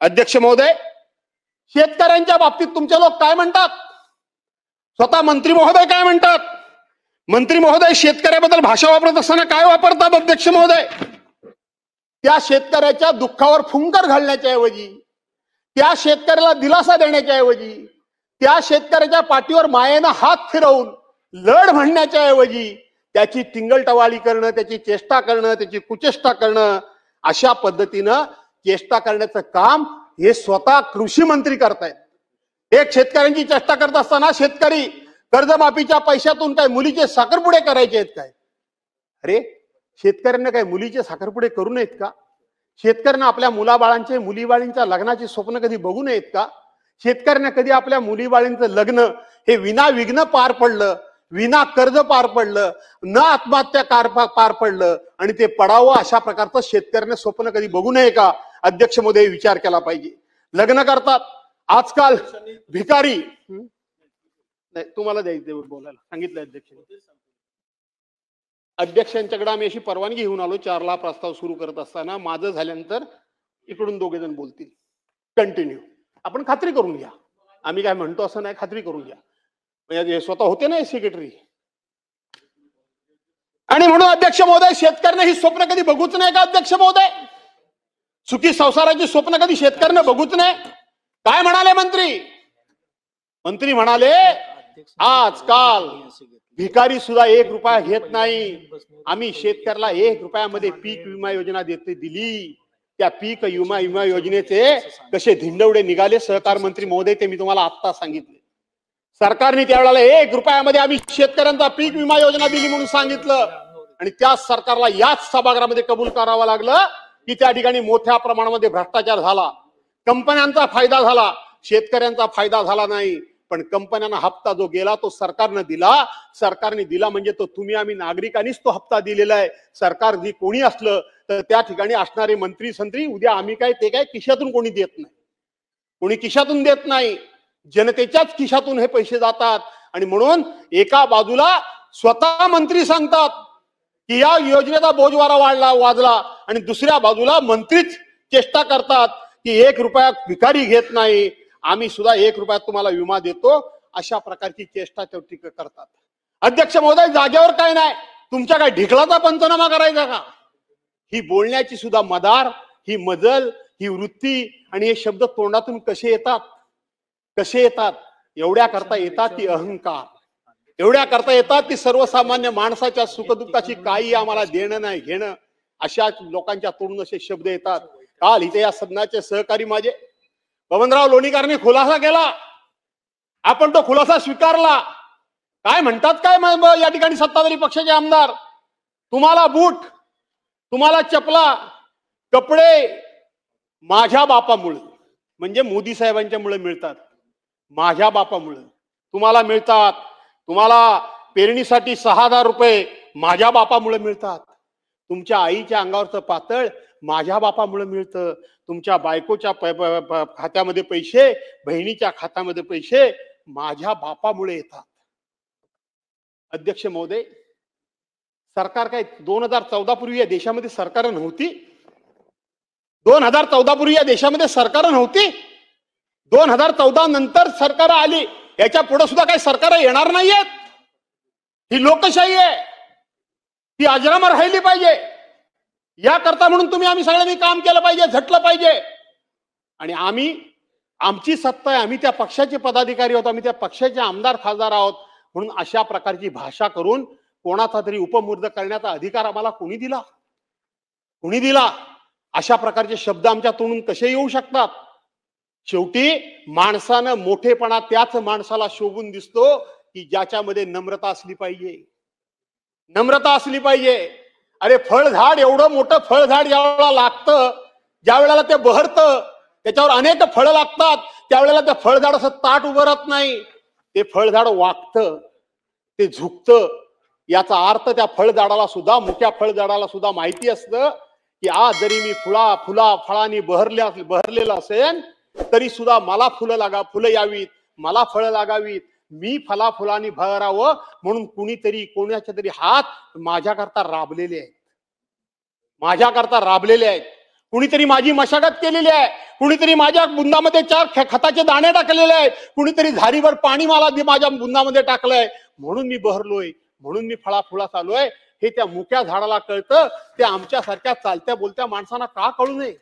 अध्यक्ष महोदय, शेतकऱ्यांच्या बाबतीत तुमचे लोक काय म्हणतात? स्वतः मंत्री महोदय काय म्हणतात? मंत्री महोदय शेतकऱ्याबद्दल भाषा वापरत असताना काय वापरतात? अध्यक्ष महोदय, त्या शेतकऱ्याच्या दुःखावर फुंकर घालण्याच्या ऐवजी, त्या शेतकऱ्याला दिलासा देण्याच्या ऐवजी, त्या शेतकऱ्याच्या पाठीवर मायेनं हात फिरवून लढ म्हणण्याच्या ऐवजी त्याची टिंगलटवाळी करणं, त्याची चेष्टा करणं, त्याची कुचेष्टा करणं, अशा पद्धतीनं चेष्टा करण्याचं काम हे स्वतः कृषी मंत्री करतायत. एक शेतकऱ्यांची चेष्टा करत असताना शेतकरी कर्जमाफीच्या पैशातून काय मुलीचे साखरपुडे करायचे आहेत काय? अरे, शेतकऱ्यांना काय मुलीचे साखरपुडे करू नयेत का? शेतकऱ्यांना आपल्या मुलाबाळांचे मुलीबाळींच्या लग्नाची स्वप्न कधी बघू नयेत का? शेतकऱ्यांना कधी आपल्या मुलीबाळींचं लग्न हे विना विघ्न पार पडलं, विना कर्ज पार पडलं, न आत्महत्या पार पडलं आणि ते पडावं अशा प्रकारचं शेतकऱ्यांना स्वप्न कधी बघू नये का? अध्यक्ष महोदय, विचार केला पाहिजे. लग्न करतात आजकाल भिकारी. नाही, तुम्हाला द्यायचं बोलायला सांगितलं अध्यक्ष. अध्यक्षांच्याकडे आम्ही अशी परवानगी घेऊन आलो 4ला प्रस्ताव सुरू करत असताना. माझं झाल्यानंतर इकडून दोघे जण बोलतील. कंटिन्यू आपण खात्री करून घ्या. आम्ही काय म्हणतो असं नाही, खात्री करून घ्या. म्हणजे स्वतः होते ना सेक्रेटरी. आणि म्हणून अध्यक्ष महोदय, शेतकऱ्यांना ही स्वप्न कधी बघूच नाही का? अध्यक्ष महोदय, सुखी संसाराची स्वप्न कधी शेतकऱ्यांना बघूच नाही. काय म्हणाले मंत्री? मंत्री म्हणाले आजकाल भिकारी सुद्धा 1 रुपया घेत नाही. आम्ही शेतकऱ्याला 1 रुपयामध्ये पीक विमा योजना दिली. त्या पीक विमा योजनेचे कसे धिंडवडे निघाले सहकार मंत्री महोदय, ते मी तुम्हाला आत्ता सांगितले. सरकारने त्यावेळेला 1 रुपयामध्ये आम्ही शेतकऱ्यांचा पीक विमा योजना दिली म्हणून सांगितलं आणि त्याच सरकारला याच सभागृहामध्ये कबूल करावं लागलं की त्या ठिकाणी मोठ्या प्रमाणामध्ये भ्रष्टाचार झाला, कंपन्यांचा फायदा झाला, शेतकऱ्यांचा फायदा झाला नाही. पण कंपन्यांना हप्ता जो गेला तो सरकारने दिला म्हणजे तो तुम्ही आम्ही नागरिकांनीच तो हप्ता दिलेला आहे. सरकार जी कोणी असलं तर त्या ठिकाणी असणारे मंत्री संत्री उद्या आम्ही काय ते काय खिशातून कोणी देत नाही, कोणी खिशातून देत नाही, जनतेच्याच खिशातून हे पैसे जातात. आणि म्हणून एका बाजूला स्वतः मंत्री सांगतात की या योजनेचा बोजवारा वाजला आणि दुसऱ्या बाजूला मंत्रीच चेष्टा करतात की 1 रुपया भिकारी घेत नाही, आम्ही सुद्धा 1 रुपयात तुम्हाला विमा देतो, अशा प्रकारची चेष्टा टीका करतात. अध्यक्ष महोदय, जागेवर काय नाही, तुमच्या काय ढिकलाचा पंचनामा करायचा का? ही बोलण्याची सुद्धा मदार, ही मजल, ही वृत्ती आणि हे शब्द तोंडातून कसे येतात? एवढ्या करता येतात की अहंकार, एवढ्या करता येतात की सर्वसामान्य माणसाच्या सुखदुःखाची काही आम्हाला देणं नाही घेणं, अशा लोकांच्या तोंडून असे शब्द येतात. काल इथे या सदनाचे सहकारी माझे बबनराव लोणीकरने खुलासा केला, आपण तो खुलासा स्वीकारला. काय म्हणतात काय या ठिकाणी सत्ताधारी पक्षाचे आमदार? तुम्हाला बूट, तुम्हाला चपला, कपडे माझ्या बापामुळे म्हणजे मोदी साहेबांच्या मुळे मिळतात. माझ्या बापामुळे तुम्हाला मिळतात. तुम्हाला पेरणीसाठी 6,000 रुपये माझ्या बापामुळे मिळतात. तुमच्या आईच्या अंगावरचं पातळ माझ्या बापामुळे मिळतं. तुमच्या बायकोच्या खात्यामध्ये पैसे, बहिणीच्या खात्यामध्ये पैसे माझ्या बापामुळे येतात. अध्यक्ष महोदय, सरकार काय 2014 पूर्वी या देशामध्ये सरकार नव्हती? 2014 पूर्वी या देशामध्ये सरकार नव्हती? 2014 नंतर सरकार आली. याच्या पुढे सुद्धा काही सरकार येणार नाहीयेत. ही लोकशाही आहे, ती अजरामर राहिली पाहिजे. याकरता म्हणून आम्ही सगळ्यांनी काम केलं पाहिजे, झटलं पाहिजे. आणि आमची सत्ता आहे, आम्ही त्या पक्षाचे पदाधिकारी आहोत, आम्ही त्या पक्षाचे आमदार खासदार आहोत. म्हणून अशा प्रकारची भाषा करून कोणाचा तरी उपमुर्द करण्याचा अधिकार आम्हाला कोणी दिला? अशा प्रकारचे शब्द आमच्या तोंडून कसे येऊ शकतात? शेवटी माणसानं मोठेपणा त्याच माणसाला शोभून दिसतो की ज्याच्यामध्ये नम्रता असली पाहिजे. अरे, फळझाड, एवढं मोठं फळझाड ज्यावेळेला लागतं, ज्या वेळेला ते बहरतं, त्याच्यावर अनेक फळं लागतात, त्यावेळेला ते फळझाड असं ताट उभं राहत नाही. ते फळझाड वाकतं, ते झुकतं. याचा अर्थ त्या मुख्या फळझाडाला सुद्धा माहिती असतं की आज जरी मी फळांनी बहरलेलं असेल तरी सुद्धा मला फुलं यावीत, मला फळं लागावीत, मी फुलांनी भरावं म्हणून कोणाचे तरी हात माझ्याकरता राबलेले आहेत. कुणीतरी माझी मशागत केलेली आहे, कुणीतरी माझ्या बुंदामध्ये 4 खताचे दाणे टाकलेले आहेत, कुणीतरी झारीवर पाणी मला माझ्या बुंदामध्ये टाकलंय, म्हणून मी बहरलोय, म्हणून मी फळाफुळात आलोय. हे त्या मुक्या झाडाला कळतं, ते आमच्यासारख्या चालत्या बोलत्या माणसांना का कळू नये?